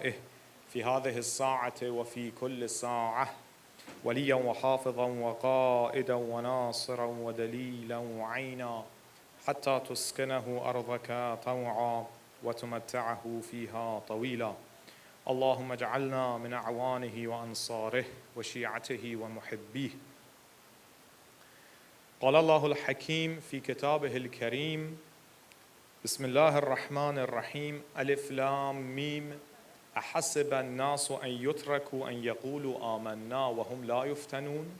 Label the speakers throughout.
Speaker 1: ولقائه في هذه الساعة وفي كل ساعة وليا وحافظا وقائدا وناصرا ودليلا وعينا حتى تسكنه أرضك طوعا وتمتعه فيها طويلا. اللهم اجعلنا من أعوانه وأنصاره وشيعته ومحبيه. قال الله الحكيم في كتابه الكريم: بسم الله الرحمن الرحيم ألف لام ميم أحسب الناس أن يتركوا أن يقولوا آمنا وهم لا يفتنون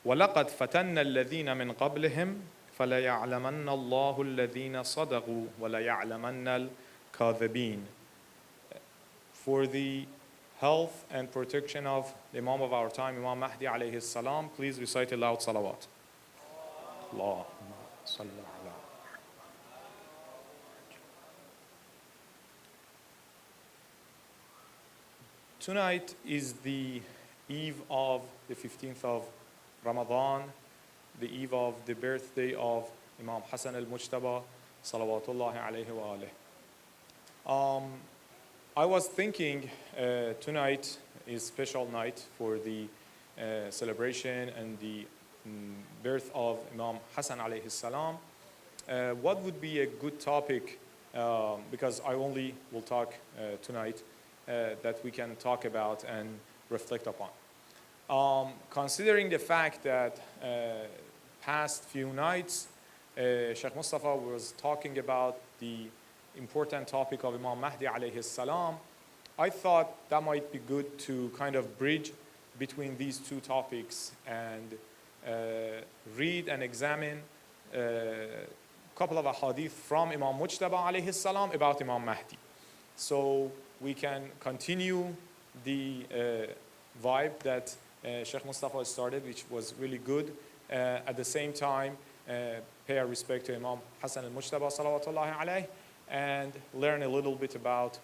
Speaker 1: ولقد فتنا الذين من قبلهم فليعلمن الله الذين صدقوا وليعلمن الكاذبين. For the health and protection of the Imam of our time, Imam Mahdi alayhi salam, please recite aloud salawat. Allahumma salli ala. Tonight is the eve of the 15th of Ramadan, the eve of the birthday of Imam Hassan al-Mujtaba, salawatullahi alayhi wa alayhi. I was thinking tonight is a special night for the celebration and the birth of Imam Hassan alayhi salam. What would be a good topic, because I only will talk tonight, that we can talk about and reflect upon. Considering the fact that past few nights Sheikh Mustafa was talking about the important topic of Imam Mahdi alayhi salam, I thought that might be good to kind of bridge between these two topics and read and examine a couple of ahadith from Imam Mujtaba alayhi salam about Imam Mahdi. So we can continue the vibe that Sheikh Mustafa started, which was really good. At the same time, pay our respect to Imam Hassan al-Mujtaba salawatullahi alayhi, and learn a little bit about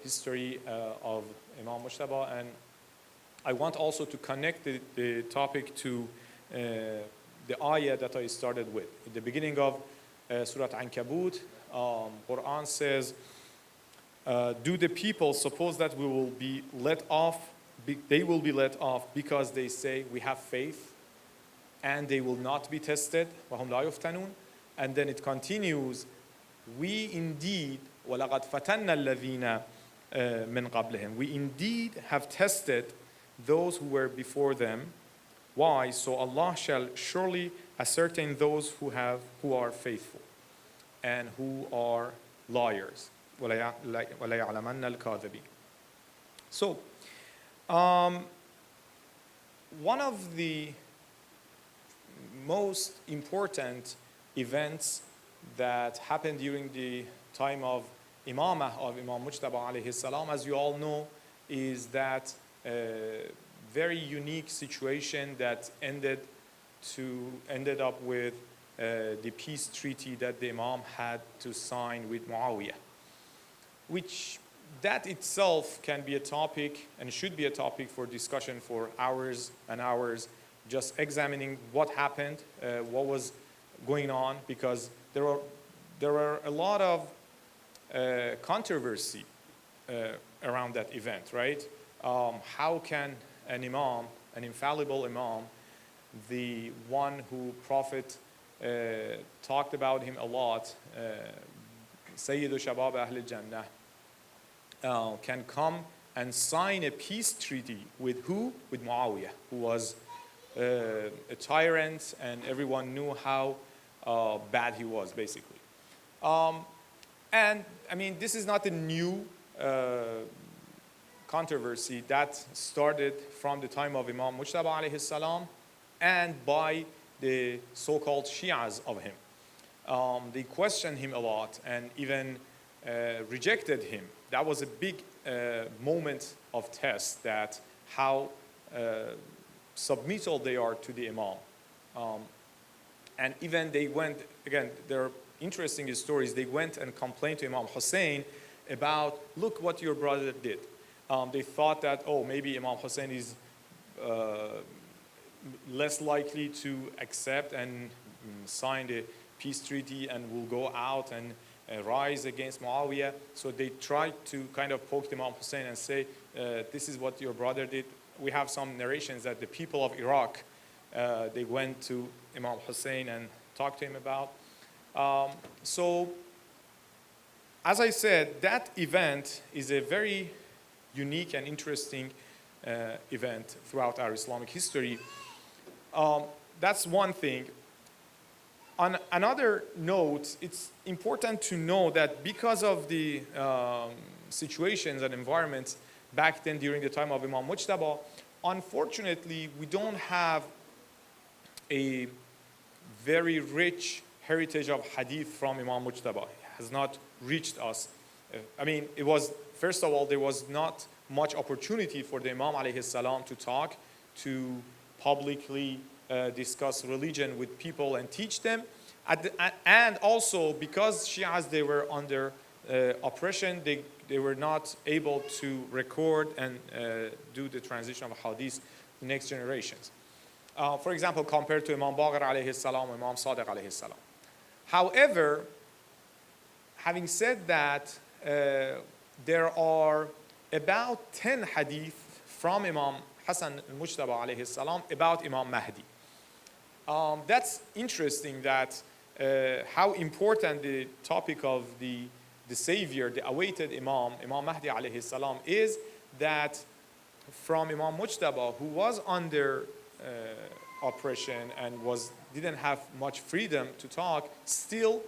Speaker 1: history of Imam Mujtaba. And I want also to connect the topic to the ayah that I started with. At the beginning of Surah Ankabut, Quran says, do the people suppose that we will be let off? They will be let off because they say we have faith, and they will not be tested. وَهُمْ لَا يُفْتَنُونَ. And then it continues, we indeed وَلَقَدْ فَتَنَّ الَّذِينَ مِنْ قَبْلِهِمْ. We indeed have tested those who were before them. Why? So Allah shall surely ascertain those who are faithful and who are liars. وَلَيَعْلَمَنَّ الْكَاذِبِينَ. So, one of the most important events that happened during the time of Imamah of Imam Mujtaba alayhi salam, as you all know, is that very unique situation that ended up with the peace treaty that the Imam had to sign with Muawiyah, which that itself can be a topic and should be a topic for discussion for hours and hours, just examining what happened, what was going on, because there are a lot of controversy around that event, right? How can an imam, an infallible imam, the one who Prophet talked about him a lot, Sayyidu Shabab Ahl Jannah, can come and sign a peace treaty with who? With Muawiyah, who was a tyrant, and everyone knew how bad he was, basically. And I mean, this is not a new controversy that started from the time of Imam Mujtaba alayhi salam and by the so-called Shi'as of him. They questioned him a lot and even rejected him. That was a big moment of test, that how submittal they are to the Imam. And even they went, again, there are interesting stories, they went and complained to Imam Hussein about, look what your brother did. They thought that, oh, maybe Imam Hussein is less likely to accept and sign the peace treaty and will go out and rise against Muawiyah. So they tried to kind of poke Imam Hussein and say, this is what your brother did. We have some narrations that the people of Iraq, they went to Imam Hussein and talked to him about. So, as I said, that event is a very unique and interesting event throughout our Islamic history. That's one thing. On another note, it's important to know that because of the situations and environments back then during the time of Imam Mujtaba, unfortunately, we don't have a very rich heritage of hadith from Imam Mujtaba. It has not reached us. I mean, it was, first of all, there was not much opportunity for the Imam alayhi salam to talk, to publicly discuss religion with people and teach them. And also, because Shias, they were under oppression, they were not able to record and do the transition of hadith to next generations. For example, compared to Imam Baqir alayhi salam, Imam Sadiq alayhi salam. However, having said that, there are about 10 hadith from Imam Hassan al-Mujtaba alayhi salam about Imam Mahdi. That's interesting that how important the topic of the Savior, the awaited Imam Mahdi alayhi salam, is that from Imam Mujtaba, who was under oppression and didn't have much freedom to talk, still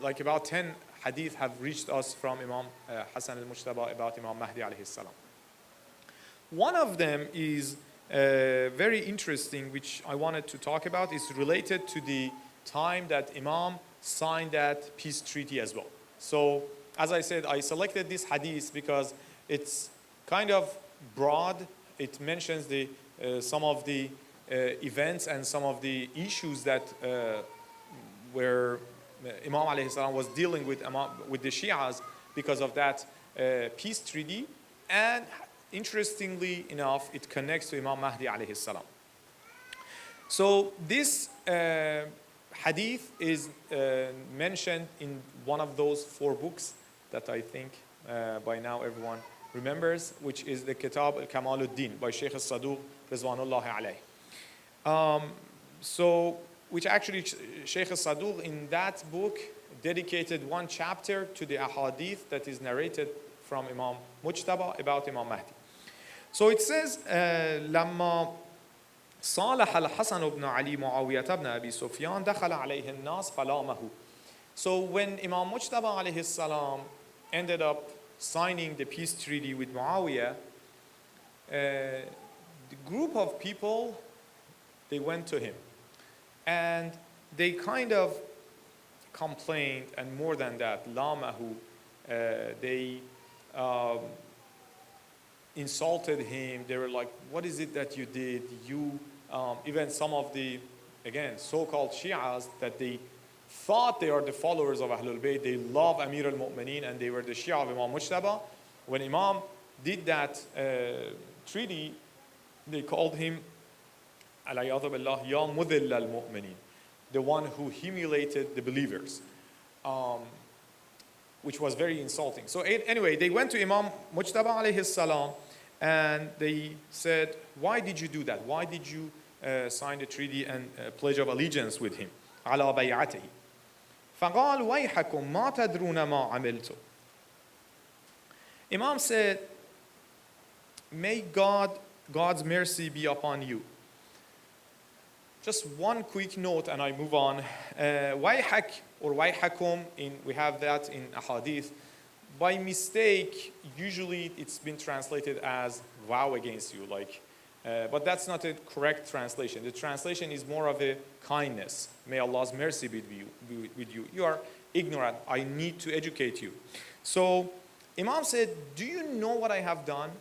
Speaker 1: like about 10 hadith have reached us from Imam Hassan al-Mujtaba about Imam Mahdi alayhi salam. One of them is very interesting, which I wanted to talk about, is related to the time that Imam signed that peace treaty as well. So, as I said, I selected this hadith because it's kind of broad. It mentions some of the events and some of the issues that where Imam alayhi salam was dealing with the Shias because of that peace treaty. And interestingly enough, it connects to Imam Mahdi alayhi salam. So this hadith is mentioned in one of those 4 books that I think by now everyone remembers, which is the Kitab al-Kamaluddin by Shaykh al-Saduq Rizwanullahi alayh. So, which actually Shaykh al-Saduq in that book dedicated one chapter to the ahadith that is narrated from Imam Mujtaba about Imam Mahdi. So it says, لما صالح الحسن بن علي معاوية بن أبي سفيان دخل عليه الناس فلامه. So when Imam Mujtaba alayhi salam ended up signing the peace treaty with Muawiyah, the group of people, they went to him and they kind of complained, and more than that, lamahu, they insulted him. They were like, what is it that you did? Even some of the, again, so-called Shias that they thought they are the followers of Ahlul Bayt, they love Amir al-Mu'mineen, and they were the Shia of Imam Mujtaba. When Imam did that treaty, they called him alayadu billah ya mudhill al-mu'mineen, the one who humiliated the believers, which was very insulting. So anyway, they went to Imam Mujtaba alayhi salam and they said, why did you do that? Why did you sign the treaty and pledge of allegiance with him? على بيعته. فقال ويحكم ما تدرون ما عملت. Imam said, may God's mercy be upon you. Just one quick note and I move on. Wayhak or wayhakum, we have that in ahadith. By mistake, usually it's been translated as vow against you, but that's not a correct translation. The translation is more of a kindness. May Allah's mercy be with you. You are ignorant. I need to educate you. So Imam said, do you know what I have done?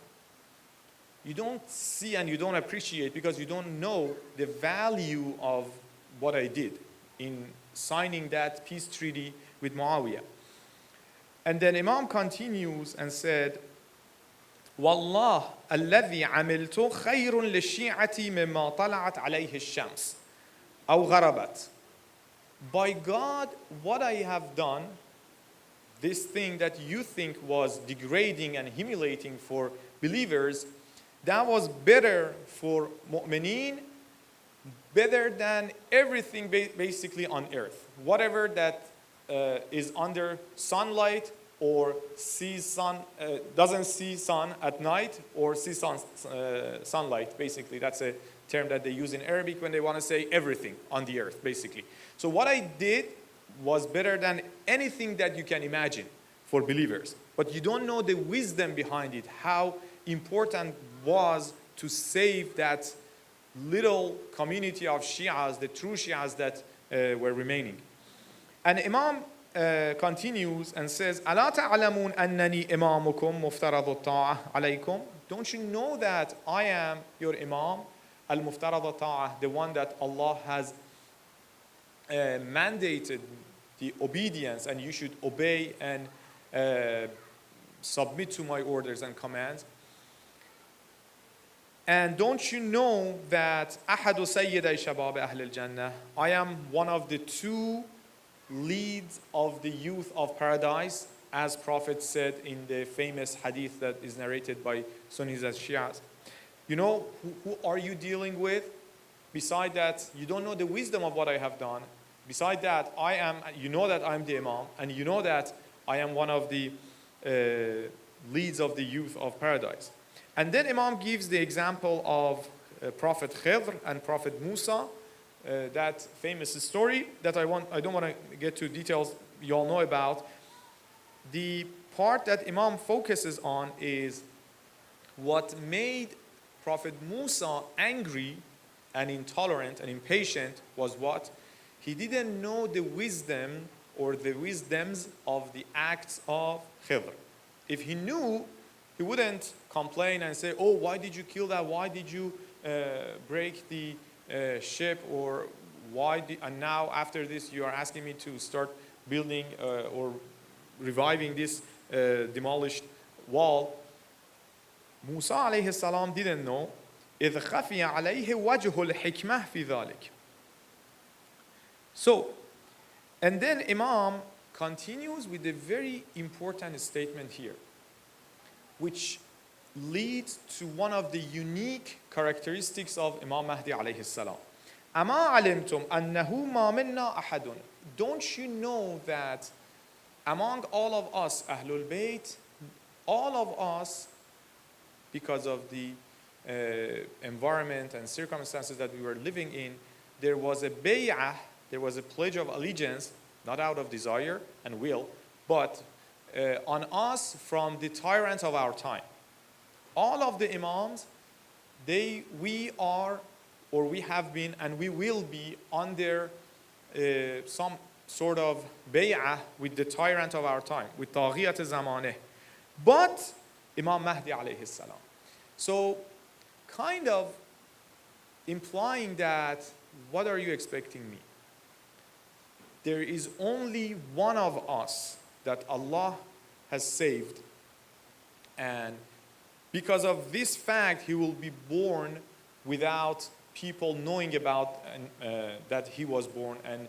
Speaker 1: You don't see and you don't appreciate because you don't know the value of what I did in signing that peace treaty with Muawiyah. And then Imam continues and said, والله الذي عملت خير للشيعة مما طلعت عليه الشمس أو غربت. by God, what I have done, this thing that you think was degrading and humiliating for believers, that was better for mu'mineen, better than everything basically on earth. Whatever that is under sunlight or sees sun, doesn't see sun at night or sees sunlight, basically. That's a term that they use in Arabic when they want to say everything on the earth, basically. So what I did was better than anything that you can imagine for believers. But you don't know the wisdom behind it, how important was to save that little community of Shias, the true Shias that were remaining. And Imam continues and says, أَلَا تَعْلَمُونَ أَنَّنِي إِمَامُكُمْ مُفْتَرَضُ الطَّاعَةِ عَلَيْكُمْ. Don't you know that I am your Imam, al-muftarad ta'ah, the one that Allah has mandated the obedience, and you should obey and submit to my orders and commands. And don't you know that أحد سيدي شباب أهل الجنة, I am one of the two leads of the youth of paradise, as Prophet said in the famous hadith that is narrated by Sunnis as Shias. You know, who are you dealing with? Beside that, you don't know the wisdom of what I have done. Beside that, you know that I'm the Imam, and you know that I am one of the leads of the youth of paradise. And then Imam gives the example of Prophet Khidr and Prophet Musa, that famous story that I don't want to get to details you all know about. The part that Imam focuses on is what made Prophet Musa angry and intolerant and impatient was what? He didn't know the wisdom or the wisdoms of the acts of Khidr. If he knew, he wouldn't complain and say, oh, why did you kill that? Why did you break the ship? Or and now after this you are asking me to start building or reviving this demolished wall. Musa alayhi salam didn't know. إِذْ خَفِيَ عَلَيْهِ وَجْهُ الْحِكْمَةِ فِي ذَلِكَ. So, and then Imam continues with a very important statement here, which leads to one of the unique characteristics of Imam Mahdi alayhi salam. أَمَا عَلِمْتُمْ أَنَّهُ مَا مِنَّا أَحَدٌ. Don't you know that among all of us, Ahlul Bayt, all of us, because of the environment and circumstances that we were living in, there was a bay'ah, there was a pledge of allegiance, not out of desire and will, but on us from the tyrants of our time. All of the Imams, we are, or we have been, and we will be under some sort of bay'ah with the tyrant of our time, with Taghiyat Zamaneh. But Imam Mahdi alayhi salam. So, kind of implying that, what are you expecting me? There is only one of us that Allah has saved, and because of this fact, he will be born without people knowing about that he was born, and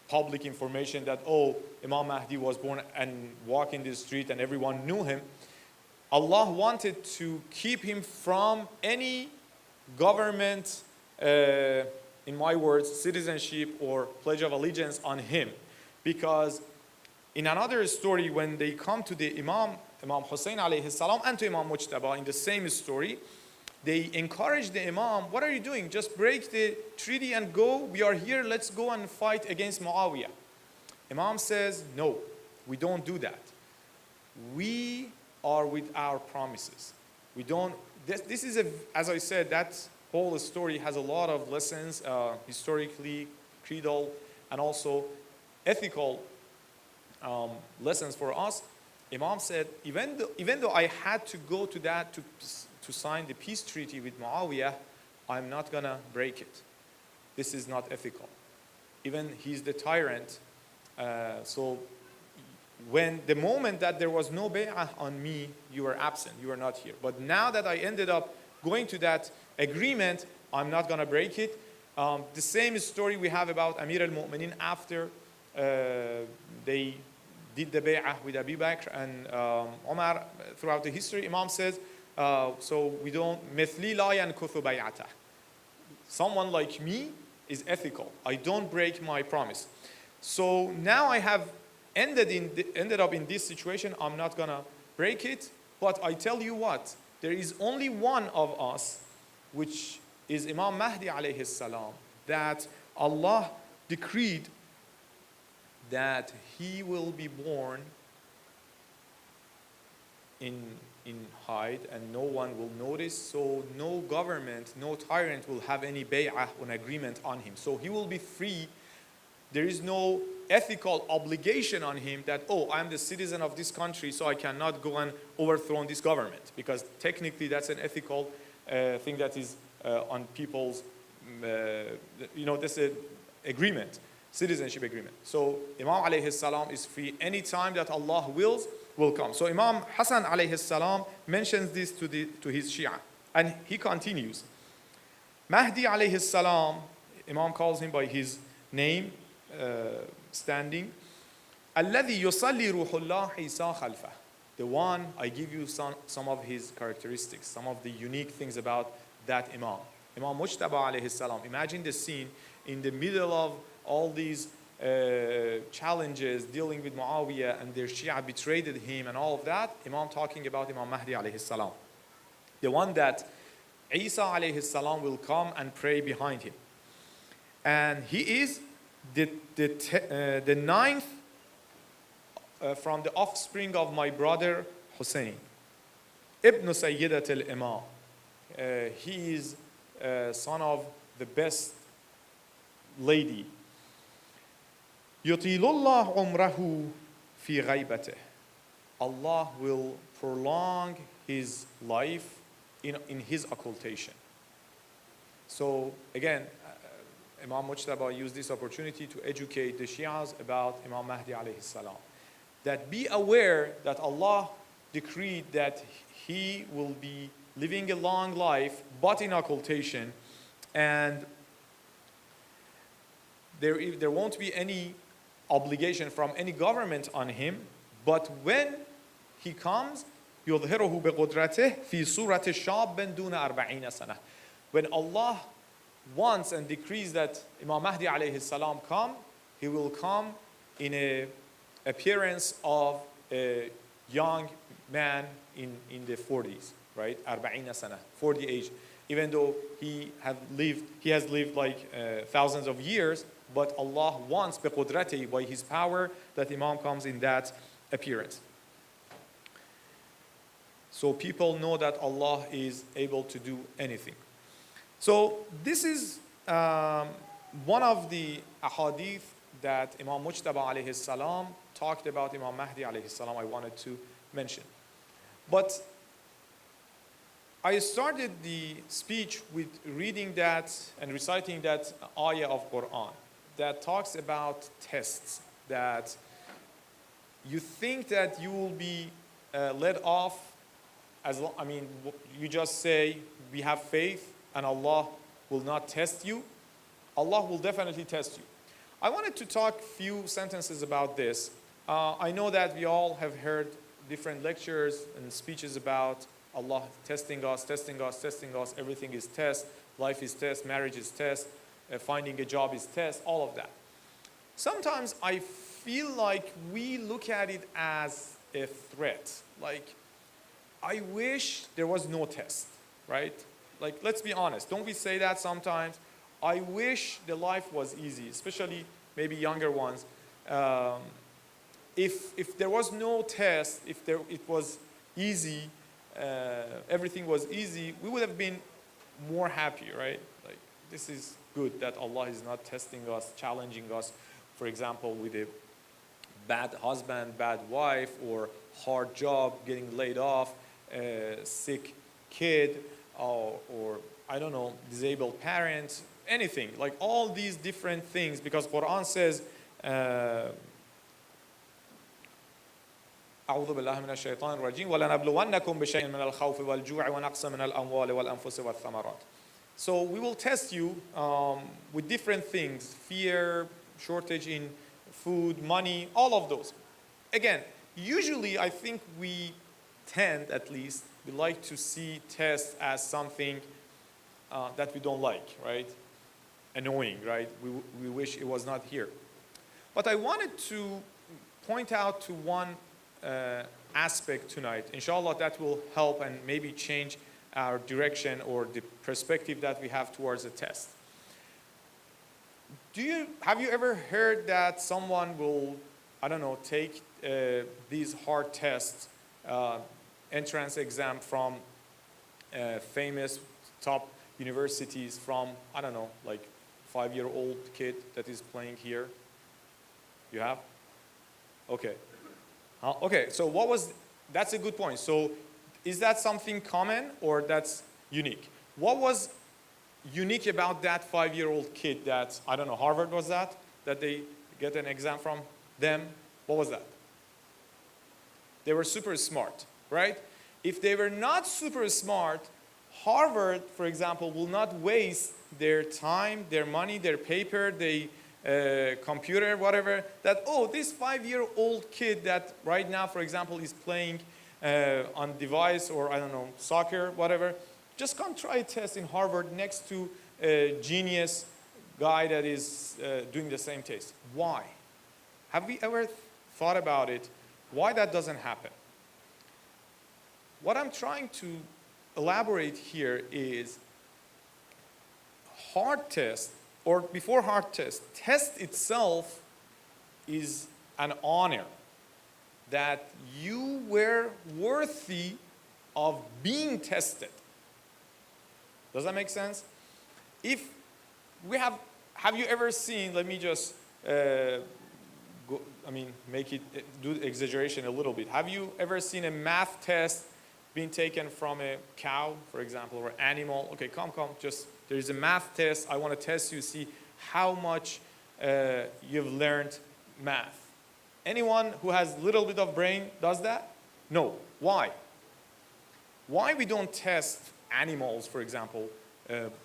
Speaker 1: public information that, oh, Imam Mahdi was born, and walk in the street and everyone knew him. Allah wanted to keep him from any government, in my words, citizenship or pledge of allegiance on him. Because in another story, when they come to the Imam Hussein alayhi salam and to Imam Mujtaba in the same story, they encourage the Imam, what are you doing? Just break the treaty and go. We are here, let's go and fight against Muawiyah. Imam says, no, we don't do that. We are with our promises. We don't, this is, as I said, that whole story has a lot of lessons, historically, creedal, and also ethical lessons for us. Imam said, even though I had to go to that to sign the peace treaty with Muawiyah, I'm not gonna break it. This is not ethical. Even he's the tyrant, so when the moment that there was no bay'ah on me, you were absent, you were not here. But now that I ended up going to that agreement, I'm not gonna break it. The same story we have about Amir al-Mu'minin after they did the bay'ah with Abu Bakr and Umar. Throughout the history, Imam says, so we don't, مثلي لا ينكث بيعته. Someone like me is ethical. I don't break my promise. So now I have ended up in this situation. I'm not gonna break it. But I tell you what, there is only one of us, which is Imam Mahdi alayhi salam, that Allah decreed that he will be born in hide and no one will notice, so no government, no tyrant will have any bay'ah, an agreement on him. So he will be free. There is no ethical obligation on him that, oh, I'm the citizen of this country, so I cannot go and overthrow this government, because technically that's an ethical thing that is on people's, this is agreement, citizenship agreement. So Imam alayhi salam is free any time that Allah wills, will come. So Imam Hassan alayhi salam mentions this to his Shia, and he continues. Mahdi alayhi salam, Imam calls him by his name, standing. الذي يصلي روح الله عيسى خلفه. The one, I give you some of his characteristics, some of the unique things about that Imam. Imam Mujtaba alayhi salam. Imagine the scene in the middle of all these challenges dealing with Muawiyah, and their Shia betrayed him and all of that. Imam talking about Imam Mahdi alayhi salam. The one that Isa alayhi salam will come and pray behind him. And he is the ninth from the offspring of my brother Hussein. Ibn Sayyidat al-Imam. He is son of the best lady. يطيل الله عمره في غيبته. Allah will prolong his life in his occultation. So again, Imam Mujtaba used this opportunity to educate the Shias about Imam Mahdi alayhi salam. That be aware that Allah decreed that he will be living a long life, but in occultation, and there won't be any obligation from any government on him. But when he comes, يظهره بقدرته في صورة شاب دون 40 سنة. When Allah wants and decrees that Imam Mahdi alayhi salam come, he will come in a appearance of a young man in the 40s, right? 40 sana, 40 age. Even though he has lived like thousands of years, but Allah wants biqudrati, by his power, that Imam comes in that appearance. So people know that Allah is able to do anything. So this is one of the ahadith that Imam Mujtaba alayhi salam talked about Imam Mahdi alayhi salam I wanted to mention. But I started the speech with reading that and reciting that ayah of Quran that talks about tests, that you think that you will be led off you just say we have faith and Allah will not test you. Allah will definitely test you. I wanted to talk few sentences about this. I know that we all have heard different lectures and speeches about Allah testing us, testing us, testing us. Everything is test. Life is test. Marriage is test. Finding a job is test. All of that. Sometimes I feel like we look at it as a threat. Like, I wish there was no test, right? Like, let's be honest. Don't we say that sometimes? I wish the life was easy, especially maybe younger ones. If there was no test, it was easy, everything was easy, we would have been more happy, right? Like, this is good that Allah is not testing us, challenging us, for example, with a bad husband, bad wife, or hard job, getting laid off, sick kid, or I don't know, disabled parents, anything, like all these different things, because Quran says, أعوذ بالله من الشيطان الرجيم ولنبلونكم بشيء من الخوف والجوع ونقص من الأموال والأنفس والثمرات. So we will test you with different things: fear, shortage in food, money, all of those. Again, usually I think we tend, at least, we like to see tests as something that we don't like, right? Annoying, right? We wish it was not here. But I wanted to point out to one aspect tonight. Inshallah, that will help and maybe change our direction or the perspective that we have towards a test. Have you ever heard that someone will, I don't know, take these hard tests, entrance exam from famous top universities from, I don't know, like 5-year-old kid that is playing here? You have? Okay. Okay, so that's a good point. So is that something common or that's unique? What was unique about that 5-year-old kid that, I don't know, Harvard was that they get an exam from them? What was that? They were super smart, right? If they were not super smart, Harvard, for example, will not waste their time, their money, their paper, computer, whatever, that, oh, this 5-year-old kid that right now, for example, is playing on device or, I don't know, soccer, whatever, just come try a test in Harvard next to a genius guy that is doing the same test. Why? Have we ever thought about it? Why that doesn't happen? What I'm trying to elaborate here is hard test, or before hard test itself is an honor that you were worthy of being tested. Does that make sense? If we have you ever seen, let me just do exaggeration a little bit. Have you ever seen a math test being taken from a cow, for example, or animal? Okay, come, just, there's a math test. I want to test you, see how much you've learned math. Anyone who has a little bit of brain does that? No. Why? Why we don't test animals, for example,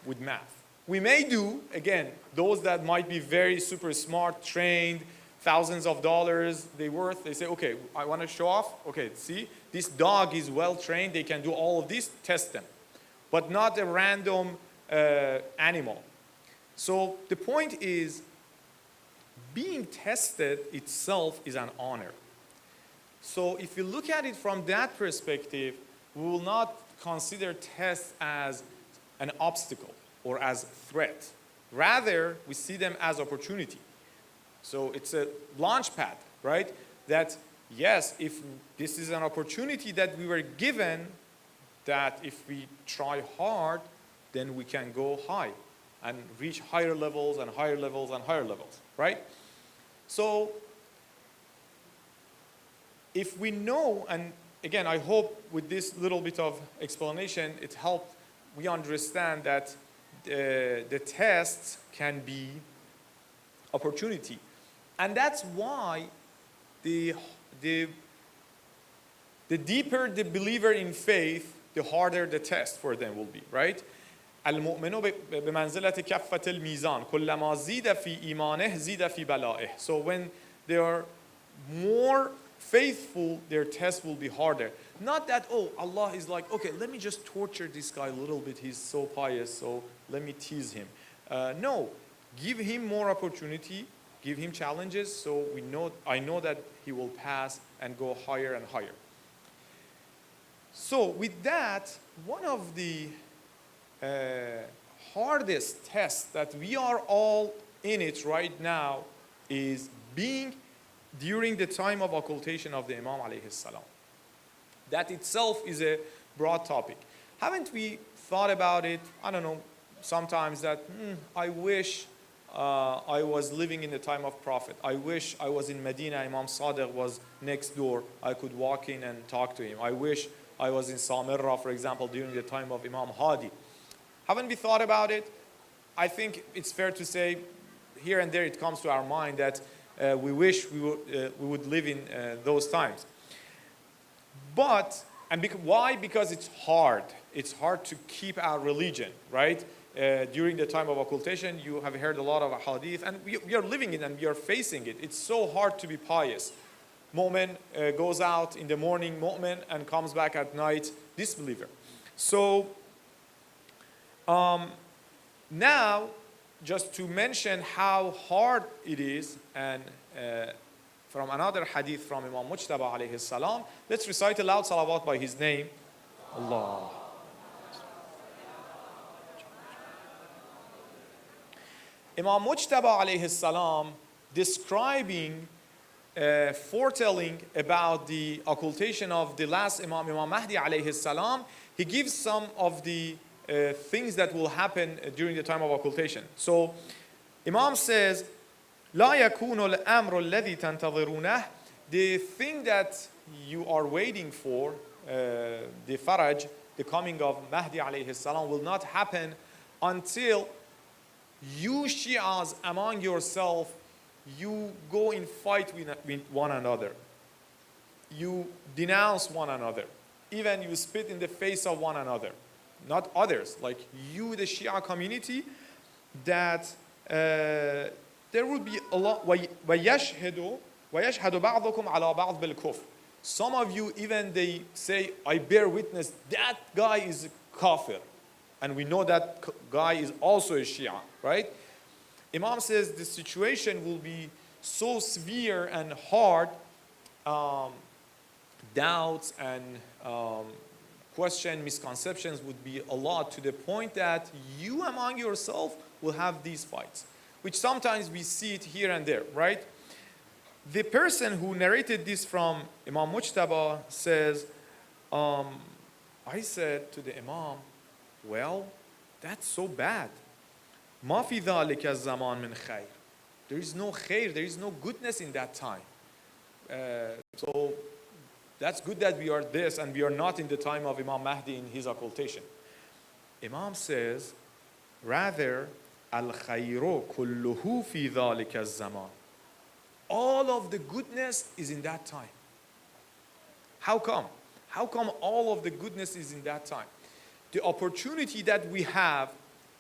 Speaker 1: with math? We may do, again, those that might be very super smart, trained, thousands of dollars they say, okay, I want to show off. Okay, see, this dog is well trained, they can do all of this, test them. But not a random animal. So the point is, being tested itself is an honor. So if you look at it from that perspective, we will not consider tests as an obstacle or as threat. Rather, we see them as opportunity. So it's a launch pad, right? That, yes, if this is an opportunity that we were given, that if we try hard, then we can go high and reach higher levels and higher levels and higher levels, right? So if we know, and again, I hope with this little bit of explanation, it helped we understand that the tests can be opportunity. And that's why the deeper the believer in faith, the harder the test for them will be, right? المؤمن بمنزلة كفة الميزان كلما زيد في إيمانه زيد في بلائه. So when they are more faithful, their test will be harder. Not that, oh, Allah is like, okay, let me just torture this guy a little bit. He's so pious, so let me tease him. No, give him more opportunity, give him challenges, so I know that he will pass and go higher and higher. So with that, one of the hardest tests that we are all in it right now is being during the time of occultation of the Imam alayhi salam. That itself is a broad topic. Haven't we thought about it, I don't know, sometimes that, I wish I was living in the time of Prophet. I wish I was in Medina, Imam Sadiq was next door. I could walk in and talk to him. I wish I was in Samirra, for example, during the time of Imam Hadi. Haven't we thought about it? I think it's fair to say, here and there it comes to our mind that we wish we would live in those times. But, why? Because it's hard. It's hard to keep our religion, right? during the time of occultation. You have heard a lot of hadith, and we are living it and we are facing it. It's so hard to be pious. Mu'min goes out in the morning, mu'min, and comes back at night, disbeliever. So now, just to mention how hard it is, and from another hadith from Imam Mujtaba alayhi salam, let's recite aloud salawat by his name. Allah. Imam Mujtaba alayhi salam describing, foretelling about the occultation of the last Imam, Imam Mahdi alayhi salam, he gives some of the things that will happen during the time of occultation. So Imam says, لا يكون الأمر الذي تنتظرونه, the thing that you are waiting for, the faraj, the coming of Mahdi alayhi salam, will not happen until you Shias among yourself, you go in fight with one another. You denounce one another. Even you spit in the face of one another. Not others, like you, the Shia community, that there will be a lot. وَيَشْهَدُ بَعْضُكُمْ عَلَى بَعْضٍ بِالْكُفْرِ. Some of you, even they say, I bear witness, that guy is kafir. And we know that guy is also a Shia, right? Imam says the situation will be so severe and hard, doubts and misconceptions would be a lot, to the point that you among yourself will have these fights, which sometimes we see it here and there, right? The person who narrated this from Imam Mujtaba says, I said to the Imam, well, that's so bad. ما في ذلك الزمان من خير. There is no khair, there is no goodness in that time. So that's good that we are this and we are not in the time of Imam Mahdi in his occultation. Imam says, rather, al-khayru kulluhu fi dhalika az-zaman. All of the goodness is in that time. How come? How come all of the goodness is in that time? The opportunity that we have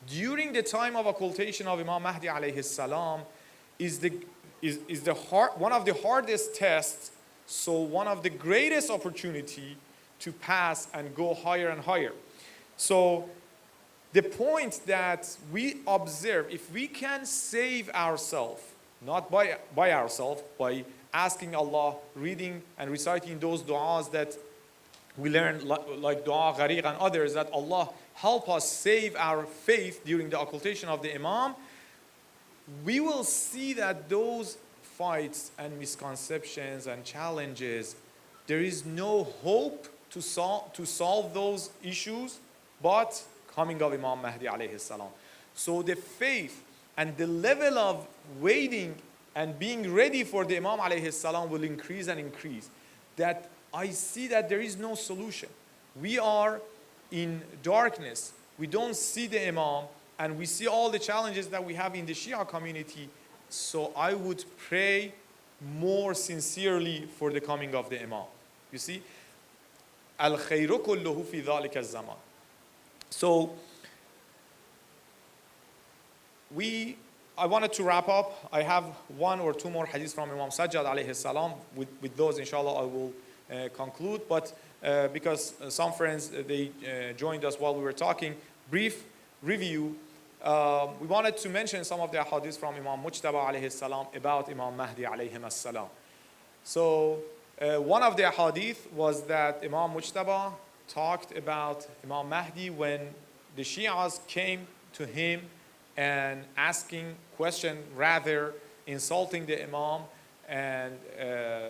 Speaker 1: during the time of occultation of Imam Mahdi alayhi salam is one of the hardest tests, so one of the greatest opportunity to pass and go higher and higher. So the point that we observe, if we can save ourselves, not by ourselves, by asking Allah, reading and reciting those du'as that we learn, like dua ghariq and others, that Allah help us save our faith during the occultation of the Imam, we will see that those fights and misconceptions and challenges, there is no hope to solve those issues but coming of Imam Mahdi alayhi salam. So the faith and the level of waiting and being ready for the Imam alayhi salam will increase and increase. That I see that there is no solution. We are in darkness. We don't see the Imam, and we see all the challenges that we have in the Shia community. So I would pray more sincerely for the coming of the Imam. You see? Al-khayru kulluhu fi dhalika az-zaman. So I wanted to wrap up. I have one or two more hadiths from Imam Sajjad alayhi salam. With those, inshallah, I will conclude. But because some friends, they joined us while we were talking, brief review. We wanted to mention some of the hadiths from Imam Mujtaba alayhi salam about Imam Mahdi alayhi salam. So one of the hadith was that Imam Mujtaba talked about Imam Mahdi when the Shias came to him and asking question, rather insulting the Imam, and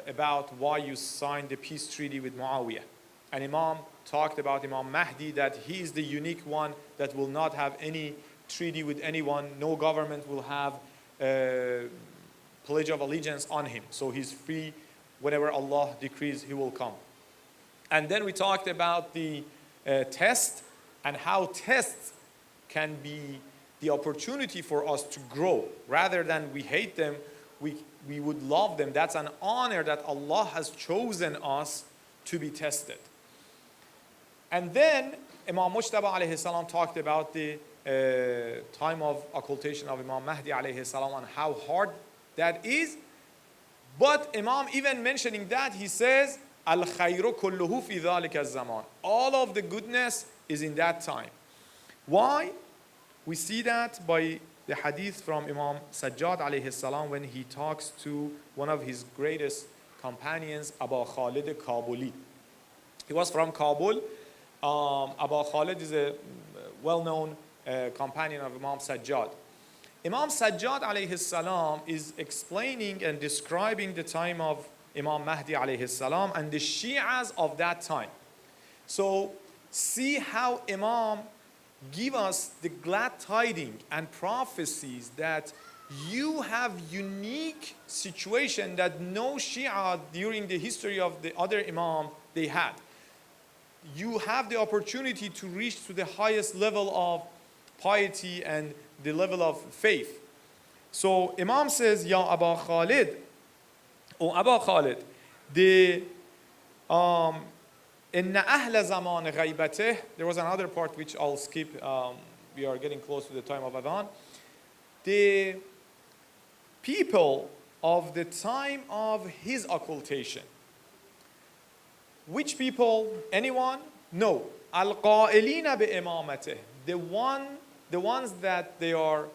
Speaker 1: about why you signed the peace treaty with Muawiyah. And Imam talked about Imam Mahdi, that he is the unique one that will not have any treaty with anyone. No government will have pledge of allegiance on him. So he's free. Whenever Allah decrees, he will come. And then we talked about the test and how tests can be the opportunity for us to grow. Rather than we hate them, we would love them. That's an honor that Allah has chosen us to be tested. And then Imam Mujtaba alayhi salam talked about the time of occultation of Imam Mahdi alayhi salam and how hard that is. But Imam even mentioning that, he says, Al-khayru kulluhu fi dhalika az-zaman. All of the goodness is in that time. Why? We see that by the hadith from Imam Sajjad alayhi salam when he talks to one of his greatest companions, Abu Khalid Kabuli. He was from Kabul. Abu Khalid is a well-known companion of Imam Sajjad. Imam Sajjad alayhi salam is explaining and describing the time of Imam Mahdi alayhi salam and the Shi'as of that time. So see how Imam give us the glad tidings and prophecies that you have unique situation that no Shia during the history of the other Imam they had. You have the opportunity to reach to the highest level of piety and the level of faith. So Imam says, Ya Abu Khalid, or Abu Khalid, Inna ahla zaman ghaybatih. There was another part which I'll skip. We are getting close to the time of Adhan. The people of the time of his occultation. Which people? Anyone? No. Al-qa'ilina bi-imamatih. The ones that they are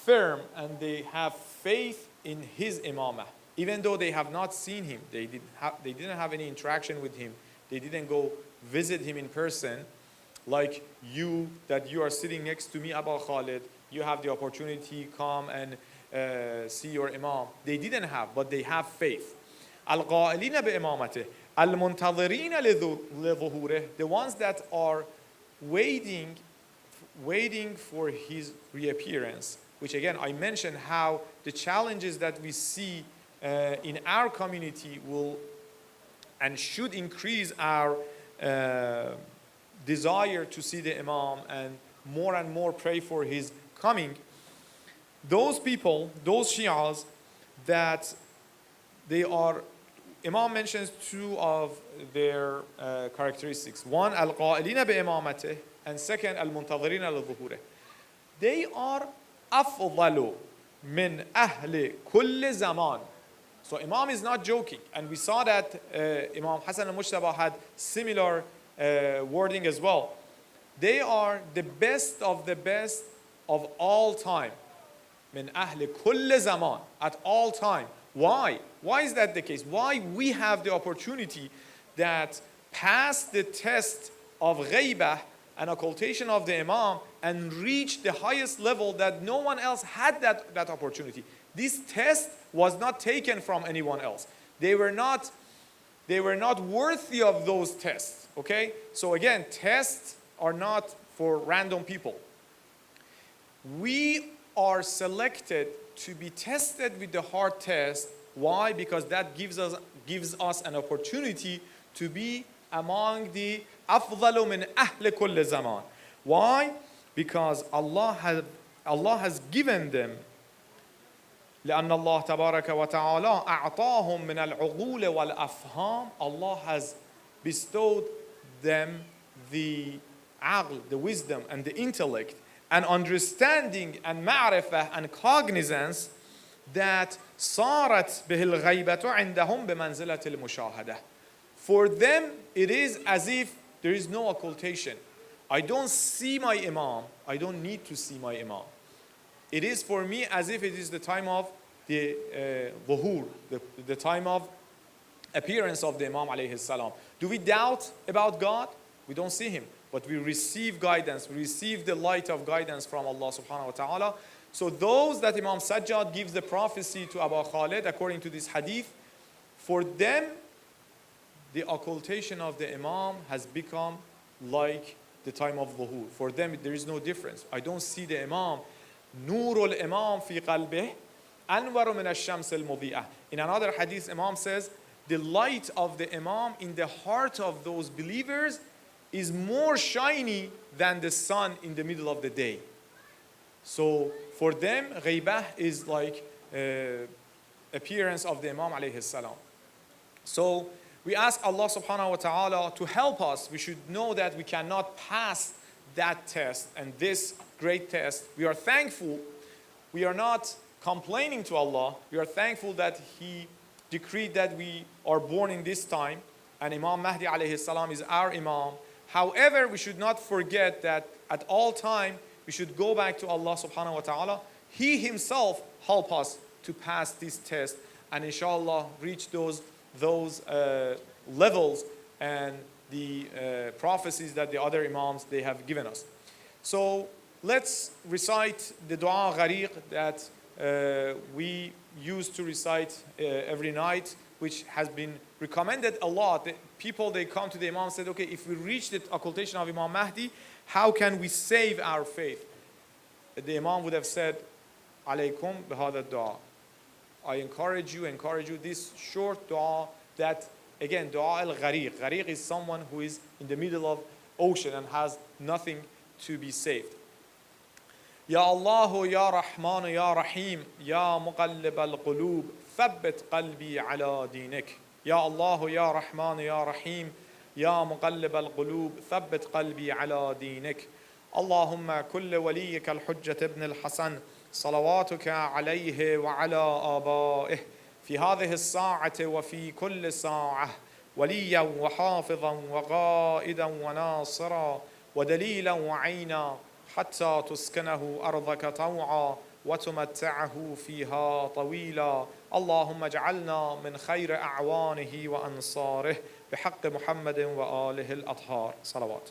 Speaker 1: firm and they have faith in his imamah. Even though they have not seen him, they didn't have any interaction with him, they didn't go visit him in person, like you, that you are sitting next to me, Abu Khalid, you have the opportunity to come and see your imam. They didn't have, but they have faith. Al-qa'ilina bi-imamatih. Al-muntadhirina li-dhuhurih. The ones that are waiting for his reappearance, which again, I mentioned how the challenges that we see in our community will and should increase our desire to see the Imam and more pray for his coming. Those people, those Shias, that they are, Imam mentions two of their characteristics. One, al-qa'ilina bi-imamatih, and second, al-muntadhirina li-dhuhurih. They are afdalu min ahli kulli zaman. So Imam is not joking, and we saw that Imam Hassan al-Mujtaba had similar wording as well. They are the best of all time. Min ahli kulli zaman, at all time. Why? Why is that the case? Why we have the opportunity that pass the test of ghaibah and occultation of the Imam and reach the highest level that no one else had that opportunity. This test was not taken from anyone else. They were not worthy of those tests. Okay? So again, tests are not for random people. We are selected to be tested with the hard test. Why? Because that gives us an opportunity to be among the afdalu min ahli kulli zaman. Why? Because Allah has given them لأن الله تبارك وتعالى أعطاهم من العقول والأفهام. Allah has bestowed them the aql, the wisdom and the intellect and understanding and ma'rifah and cognizance that صارت به الغيبة عندهم بمنزلة المشاهدة. For them, it is as if there is no occultation. I don't see my Imam. I don't need to see my Imam. It is for me as if it is the time of the dhuhur, the time of appearance of the Imam alayhi salam. Do we doubt about God? We don't see him, but we receive guidance. We receive the light of guidance from Allah subhanahu wa ta'ala. So those that Imam Sajjad gives the prophecy to Abu Khalid according to this hadith, for them, the occultation of the Imam has become like the time of dhuhur. For them, there is no difference. I don't see the Imam. Nurul Imam fi qalbih anwaru min ash-shams al-mudhi'ah. In another hadith, Imam says, the light of the Imam in the heart of those believers is more shiny than the sun in the middle of the day. So for them, ghaibah is like appearance of the Imam alayhi salam. So we ask Allah subhanahu wa ta'ala to help us. We should know that we cannot pass that test and this great test, we are thankful. We are not complaining to Allah. We are thankful that He decreed that we are born in this time, and Imam Mahdi alayhi salam is our Imam. However, we should not forget that at all time we should go back to Allah subhanahu wa ta'ala. He Himself help us to pass this test and inshallah reach those levels and the prophecies that the other Imams they have given us. So let's recite the dua ghariq that we used to recite every night, which has been recommended a lot. People, they come to the Imam and said, okay, if we reach the occultation of Imam Mahdi, how can we save our faith? The Imam would have said, alaykum bihada dua. I encourage you, this short dua that, again, dua al-ghariq. Ghariq is someone who is in the middle of ocean and has nothing to be saved. Ya Allah, Ya Rahman, Ya Rahim, Ya Muqallib al-Qulub, thabbit qalbi ala dinik. Ya Allah, Ya Rahman, Ya Rahim, Ya Muqallib al-Qulub, thabbit qalbi ala dinik. Allahumma kulli waliyika al-Hujjat ibn al-Hasan, صلواتك عليه وعلى آبائه في هذه الساعة وفي كل ساعة وليا وحافظا وقائدا وناصرا ودليلا وعينا حتى تسكنه أرضك طوعا وتمتعه فيها طويلا اللهم اجعلنا من خير أعوانه وأنصاره بحق محمد وآله الأطهار صلوات.